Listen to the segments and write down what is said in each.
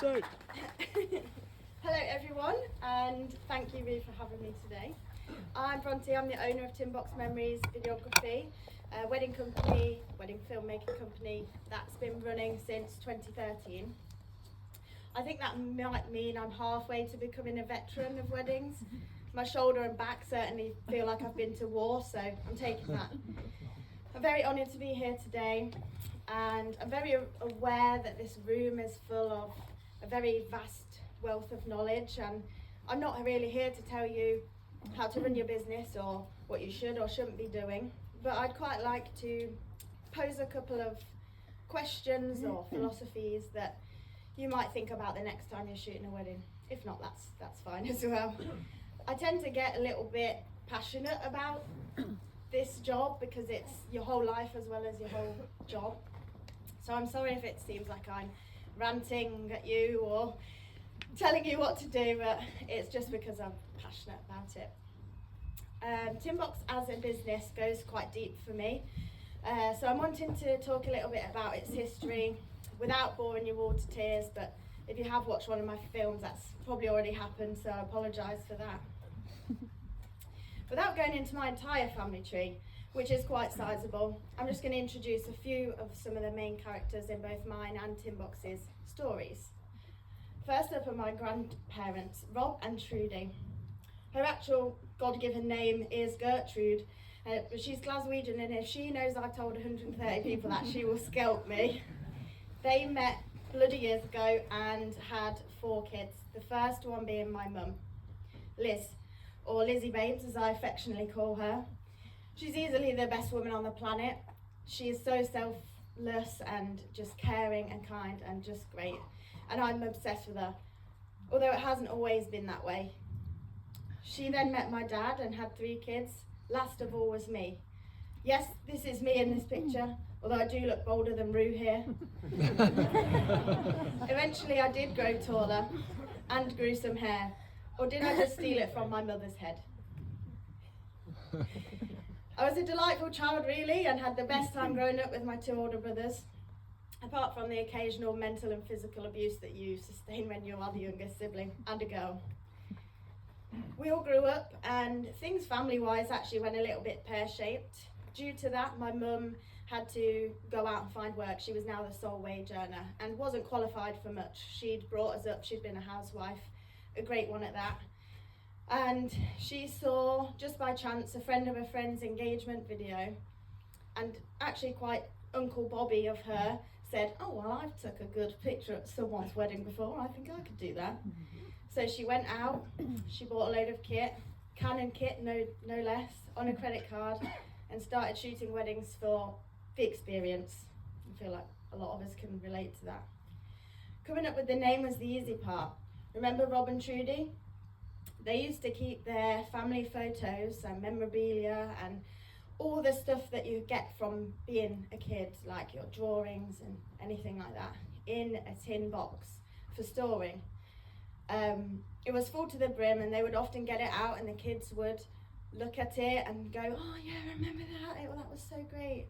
Sorry. Hello everyone, and thank you Ruth for having me today. I'm Bronte, I'm the owner of TinBox.Memories Videography, a wedding company, wedding filmmaking company that's been running since 2013. I think that might mean I'm halfway to becoming a veteran of weddings. My shoulder and back certainly feel like I've been to war, so I'm taking that. I'm very honoured to be here today, and I'm very aware that this room is full of a very vast wealth of knowledge, and I'm not really here to tell you how to run your business or what you should or shouldn't be doing, but I'd quite like to pose a couple of questions or philosophies that you might think about the next time you're shooting a wedding. If not, that's fine as well. I tend to get a little bit passionate about this job because it's your whole life as well as your whole job. So I'm sorry if it seems like I'm ranting at you or telling you what to do, but it's just because I'm passionate about it. TinBox as a business goes quite deep for me. So I'm wanting to talk a little bit about its history without boring you all to tears, but if you have watched one of my films, that's probably already happened, so I apologise for that. Without going into my entire family tree, which is quite sizable, I'm just going to introduce a few of some of the main characters in both mine and TinBox's stories. First up are my grandparents, Rob and Trudy. Her actual God-given name is Gertrude, but she's Glaswegian, and if she knows I've told 130 people that, she will scalp me. They met bloody years ago and had 4 kids, the first one being my mum, Liz, or Lizzie Babes as I affectionately call her. She's easily the best woman on the planet. She is so selfless and just caring and kind and just great, and I'm obsessed with her, although it hasn't always been that way. She then met my dad and had 3 kids. Last of all was me. Yes, this is me in this picture, although I do look bolder than Rue here. Eventually I did grow taller and grew some hair, or did I just steal it from my mother's head? I was a delightful child really, and had the best time growing up with my 2 older brothers, apart from the occasional mental and physical abuse that you sustain when you are the youngest sibling and a girl. We all grew up, and things family-wise actually went a little bit pear-shaped. Due to that, my mum had to go out and find work. She was now the sole wage earner and wasn't qualified for much. She'd brought us up, she'd been a housewife, a great one at that. And she saw, just by chance, a friend of a friend's engagement video, and actually quite Uncle Bobby of her said, "Oh, well, I've took a good picture at someone's wedding before, I think I could do that." So she went out, she bought a load of kit, Canon kit, no less, on a credit card, and started shooting weddings for the experience. I feel like a lot of us can relate to that. Coming up with the name was the easy part. Remember Rob and Trudy? They used to keep their family photos and memorabilia and all the stuff that you get from being a kid, like your drawings and anything like that, in a tin box for storing. It was full to the brim, and they would often get it out and the kids would look at it and go, "Oh yeah, I remember that, that was so great."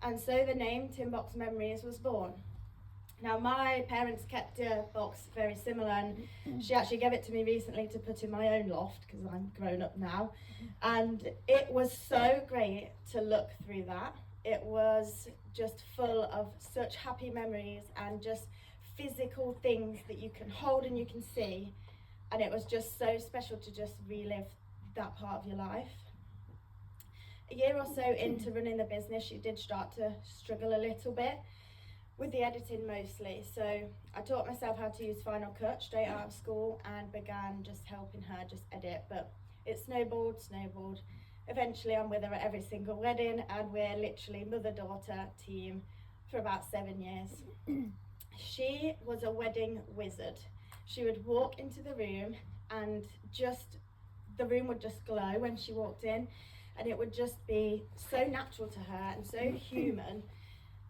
And so the name TinBox.Memories was born. Now my parents kept a box very similar, and she actually gave it to me recently to put in my own loft because I'm grown up now, and it was so great to look through that. It was just full of such happy memories and just physical things that you can hold and you can see, and it was just so special to just relive that part of your life. A year or so into running the business, she did start to struggle a little bit with the editing mostly, so I taught myself how to use Final Cut straight out of school and began just helping her just edit, but it snowballed. Eventually I'm with her at every single wedding, and we're literally mother-daughter team for about 7 years. She was a wedding wizard. She would walk into the room and the room would just glow when she walked in, and it would just be so natural to her and so human.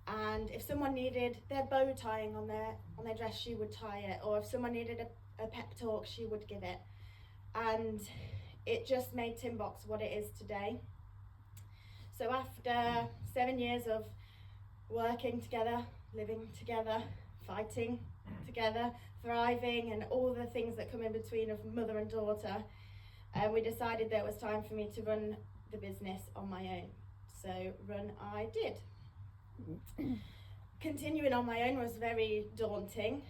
And if someone needed their bow tying on their dress, she would tie it, or if someone needed a pep talk, she would give it. And it just made TinBox what it is today. So after 7 years of working together, living together, fighting together, thriving, and all the things that come in between of mother and daughter, we decided that it was time for me to run the business on my own. So run I did. Continuing on my own was very daunting.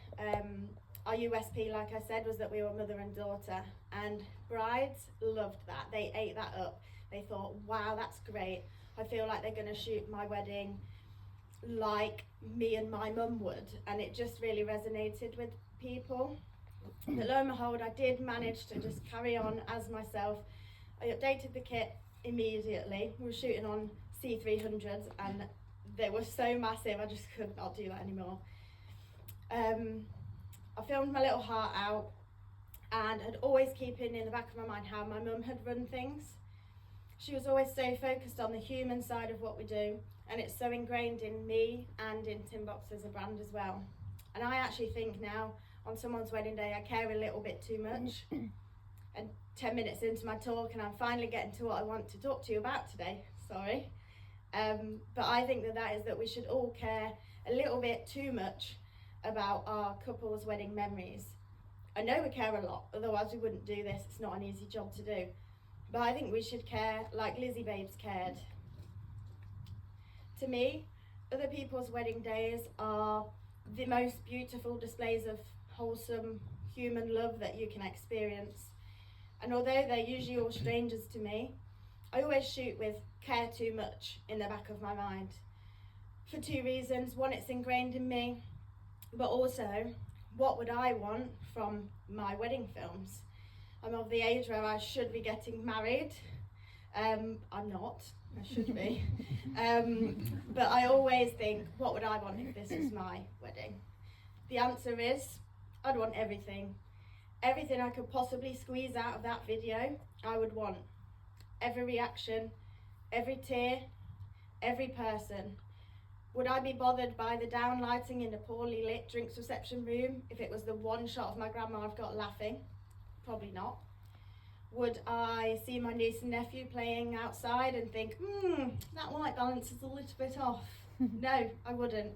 Our USP, like I said, was that we were mother and daughter, and brides loved that. They ate that up. They thought, wow, that's great. I feel like they're going to shoot my wedding like me and my mum would, and it just really resonated with people. But lo and behold, I did manage to just carry on as myself. I updated the kit immediately. We were shooting on C300s and they were so massive, I just could not do that anymore. I filmed my little heart out, and had always keeping in the back of my mind how my mum had run things. She was always so focused on the human side of what we do, and it's so ingrained in me and in TinBox as a brand as well. And I actually think now, on someone's wedding day, I care a little bit too much. And 10 minutes into my talk, and I'm finally getting to what I want to talk to you about today, sorry. But I think that is that we should all care a little bit too much about our couple's wedding memories. I know we care a lot, otherwise we wouldn't do this. It's not an easy job to do. But I think we should care like Lizzie Babes cared. To me, other people's wedding days are the most beautiful displays of wholesome human love that you can experience. And although they're usually all strangers to me, I always shoot with care too much in the back of my mind. For two reasons. One, it's ingrained in me, but also, what would I want from my wedding films? I'm of the age where I should be getting married. I'm not, I should be. But I always think, what would I want if this was my wedding? The answer is, I'd want everything. Everything I could possibly squeeze out of that video, I would want. Every reaction, every tear, every person. Would I be bothered by the downlighting in the poorly lit drinks reception room if it was the one shot of my grandma I've got laughing? Probably not. Would I see my niece and nephew playing outside and think, that white balance is a little bit off? No, I wouldn't.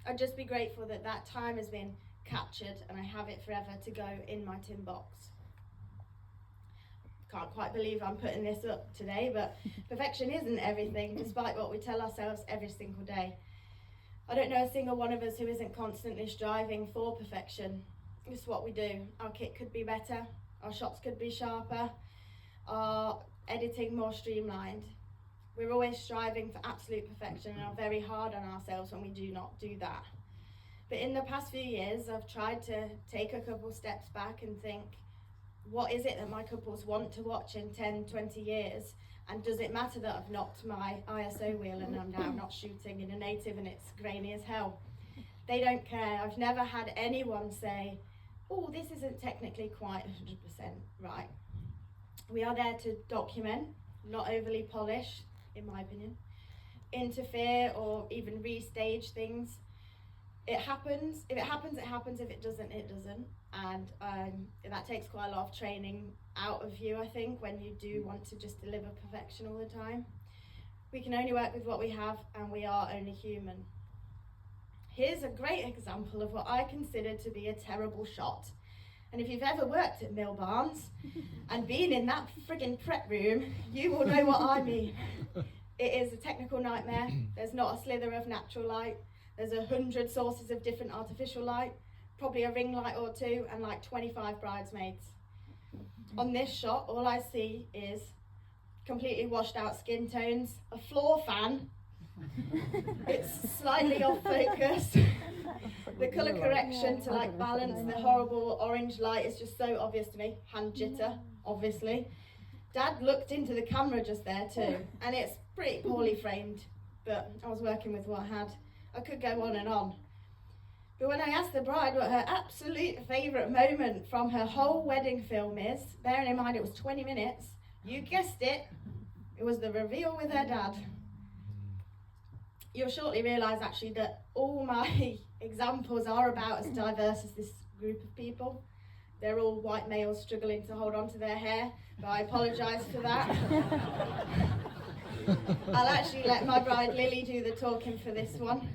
I'd just be grateful that that time has been captured and I have it forever to go in my tin box. Can't quite believe I'm putting this up today, but perfection isn't everything, despite what we tell ourselves every single day. I don't know a single one of us who isn't constantly striving for perfection. It's what we do. Our kit could be better, our shots could be sharper, our editing more streamlined. We're always striving for absolute perfection and are very hard on ourselves when we do not do that. But in the past few years, I've tried to take a couple steps back and think, what is it that my couples want to watch in 10, 20 years? And does it matter that I've knocked my ISO wheel and I'm now not shooting in a native and it's grainy as hell? They don't care. I've never had anyone say, oh, this isn't technically quite 100% right. We are there to document, not overly polish, in my opinion, interfere or even restage things. It happens. If it happens, it happens. If it doesn't, it doesn't. And that takes quite a lot of training out of you, I think, when you do want to just deliver perfection all the time. We can only work with what we have, and we are only human. Here's a great example of what I consider to be a terrible shot. And if you've ever worked at Mill Barnes and been in that friggin' prep room, you will know what I mean. It is a technical nightmare. There's not a slither of natural light. There's 100 sources of different artificial light, probably a ring light or two, and like 25 bridesmaids. On this shot, all I see is completely washed out skin tones, a floor fan. It's slightly off focus. The colour correction to like balance the horrible orange light is just so obvious to me. Hand jitter, obviously. Dad looked into the camera just there too, and it's pretty poorly framed, but I was working with what I had. I could go on and on. But when I asked the bride what her absolute favourite moment from her whole wedding film is, bearing in mind it was 20 minutes, you guessed it, it was the reveal with her dad. You'll shortly realise actually that all my examples are about as diverse as this group of people. They're all white males struggling to hold on to their hair, but I apologise for that. I'll actually let my bride Lily do the talking for this one.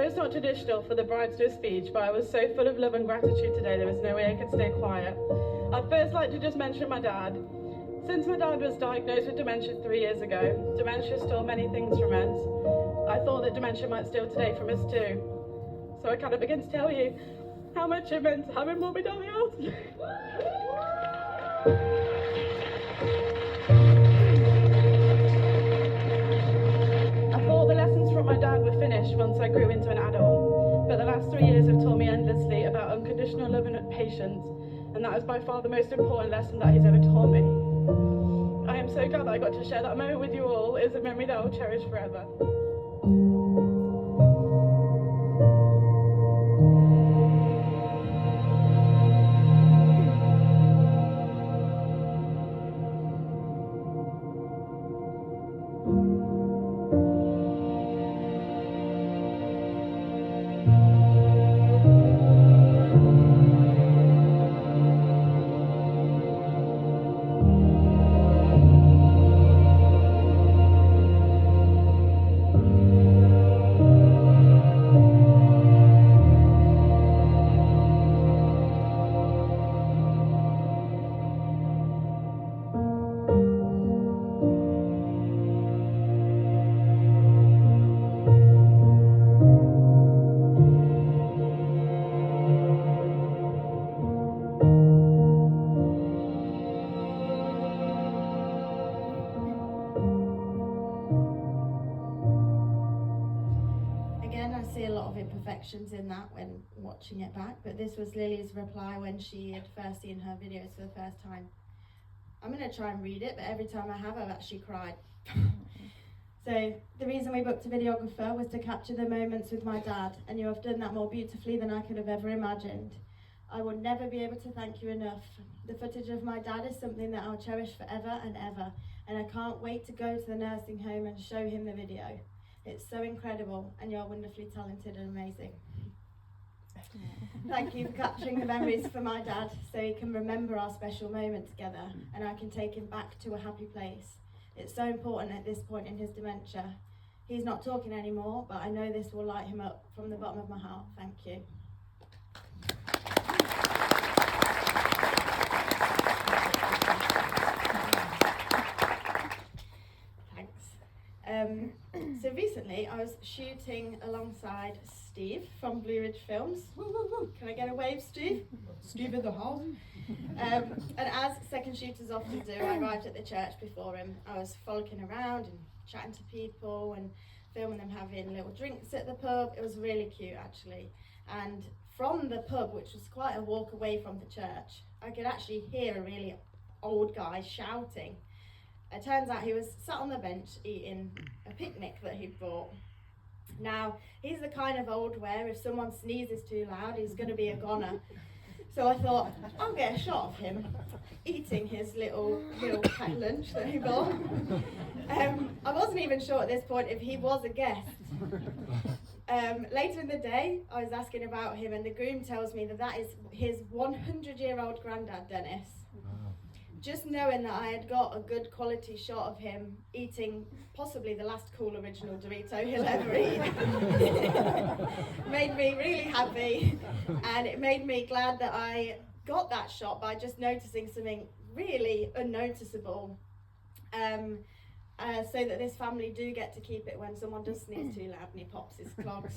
It's not traditional for the bride to do a speech, but I was so full of love and gratitude today there was no way I could stay quiet. I'd first like to just mention my dad. Since my dad was diagnosed with dementia 3 years ago, dementia stole many things from us. I thought that dementia might steal today from us too. So I kind of begin to tell you how much it meant having Mummy down the house. I thought the lessons from my dad were finished once I grew into an adult, but the last 3 years have taught me endlessly about unconditional love and patience, and that is by far the most important lesson that he's ever taught me. I am so glad that I got to share that moment with you all. It's a memory that I will cherish forever. Imperfections in that when watching it back, but this was Lily's reply when she had first seen her videos for the first time. I'm going to try and read it, but every time I have, I've actually cried. So, the reason we booked a videographer was to capture the moments with my dad, and you have done that more beautifully than I could have ever imagined. I will never be able to thank you enough. The footage of my dad is something that I'll cherish forever and ever, and I can't wait to go to the nursing home and show him the video. It's so incredible, and you're wonderfully talented and amazing. Thank you for capturing the memories for my dad so he can remember our special moment together and I can take him back to a happy place. It's so important at this point in his dementia. He's not talking anymore, but I know this will light him up from the bottom of my heart. Thank you. So recently I was shooting alongside Steve from Blue Ridge Films. Can I get a wave, Steve? Steve in the house. And as second shooters often do, I arrived at the church before him. I was frolicking around and chatting to people and filming them having little drinks at the pub. It was really cute actually. And from the pub, which was quite a walk away from the church, I could actually hear a really old guy shouting. It turns out he was sat on the bench eating a picnic that he'd brought. Now, he's the kind of old where if someone sneezes too loud, he's going to be a goner. So I thought, I'll get a shot of him eating his little packed lunch that he bought. I wasn't even sure at this point if he was a guest. Later in the day, I was asking about him, and the groom tells me that is his 100-year-old granddad, Dennis. Just knowing that I had got a good quality shot of him eating possibly the last cool original Dorito he'll ever eat made me really happy, and it made me glad that I got that shot by just noticing something really unnoticeable, so that this family do get to keep it when someone does sneeze too loud and he pops his clogs.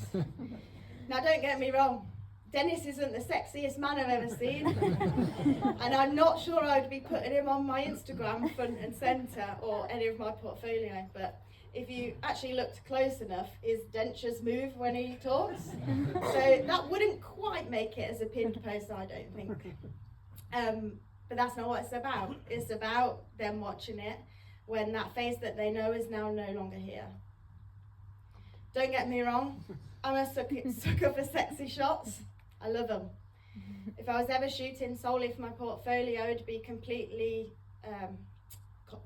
Now don't get me wrong, Dennis isn't the sexiest man I've ever seen, and I'm not sure I'd be putting him on my Instagram front and centre or any of my portfolio, but if you actually looked close enough, his dentures move when he talks, so that wouldn't quite make it as a pinned post, I don't think. But that's not what it's about. It's about them watching it when that face that they know is now no longer here. Don't get me wrong, I'm a sucker for sexy shots. I love them. If I was ever shooting solely for my portfolio, it'd be completely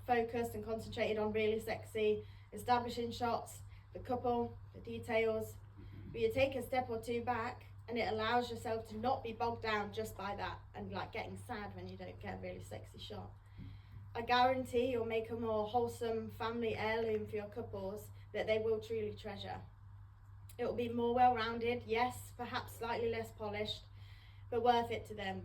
focused and concentrated on really sexy, establishing shots, the couple, the details. But you take a step or two back and it allows yourself to not be bogged down just by that and like getting sad when you don't get a really sexy shot. I guarantee you'll make a more wholesome family heirloom for your couples that they will truly treasure. It will be more well-rounded, yes, perhaps slightly less polished, but worth it to them.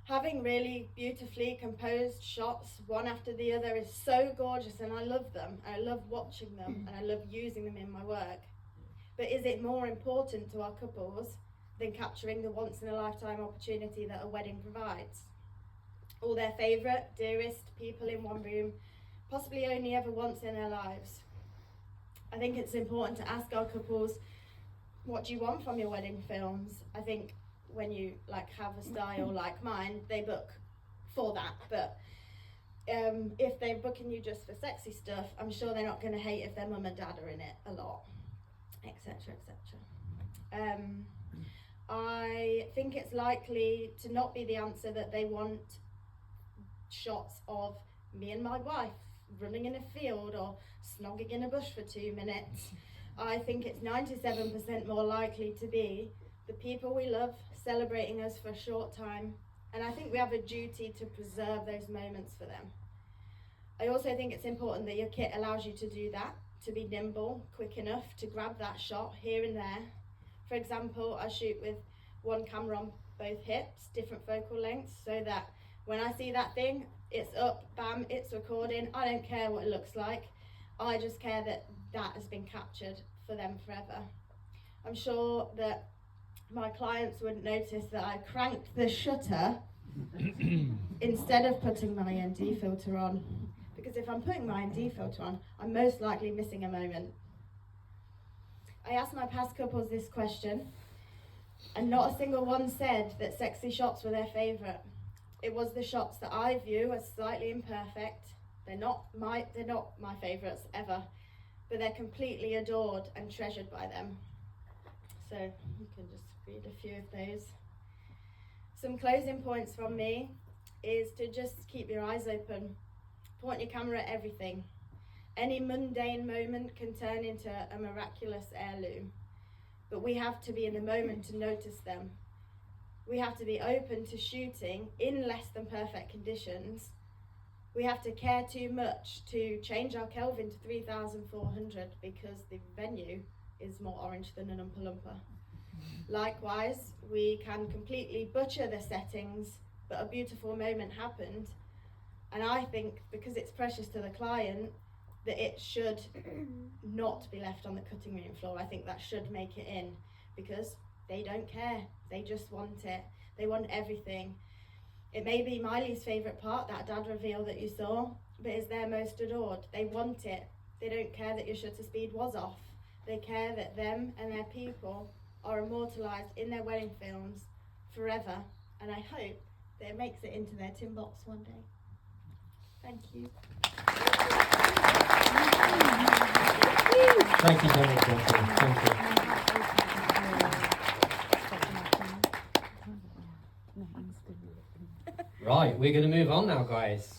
Having really beautifully composed shots, one after the other, is so gorgeous, and I love them. I love watching them, and I love using them in my work. But is it more important to our couples than capturing the once-in-a-lifetime opportunity that a wedding provides? All their favourite, dearest people in one room, possibly only ever once in their lives. I think it's important to ask our couples, what do you want from your wedding films? I think when you have a style like mine, they book for that. But if they're booking you just for sexy stuff, I'm sure they're not going to hate if their mum and dad are in it a lot, etc., etc. I think it's likely to not be the answer that they want shots of me and my wife running in a field or snogging in a bush for 2 minutes. I think it's 97% more likely to be the people we love celebrating us for a short time, and I think we have a duty to preserve those moments for them. I also think it's important that your kit allows you to do that, to be nimble, quick enough to grab that shot here and there. For example, I shoot with one camera on both hips, different focal lengths, so that when I see that thing, it's up, bam, it's recording. I don't care what it looks like. I just care that that has been captured for them forever. I'm sure that my clients wouldn't notice that I cranked the shutter instead of putting my ND filter on. Because if I'm putting my ND filter on, I'm most likely missing a moment. I asked my past couples this question, and not a single one said that sexy shots were their favourite. It was the shots that I view as slightly imperfect. They're not my favourites ever, but they're completely adored and treasured by them. So you can just read a few of those. Some closing points from me is to just keep your eyes open. Point your camera at everything. Any mundane moment can turn into a miraculous heirloom, but we have to be in the moment to notice them. We have to be open to shooting in less than perfect conditions. We have to care too much to change our Kelvin to 3,400 because the venue is more orange than an Oompa Loompa. Likewise, we can completely butcher the settings, but a beautiful moment happened. And I think because it's precious to the client, that it should not be left on the cutting room floor. I think that should make it in, because they don't care. They just want it. They want everything. It may be Miley's favourite part, that dad reveal that you saw, but it's their most adored. They want it. They don't care that your shutter speed was off. They care that them and their people are immortalised in their wedding films forever, and I hope that it makes it into their TinBox one day. Thank you. Thank you so much, Jessica. Thank you. Right, we're going to move on now, guys.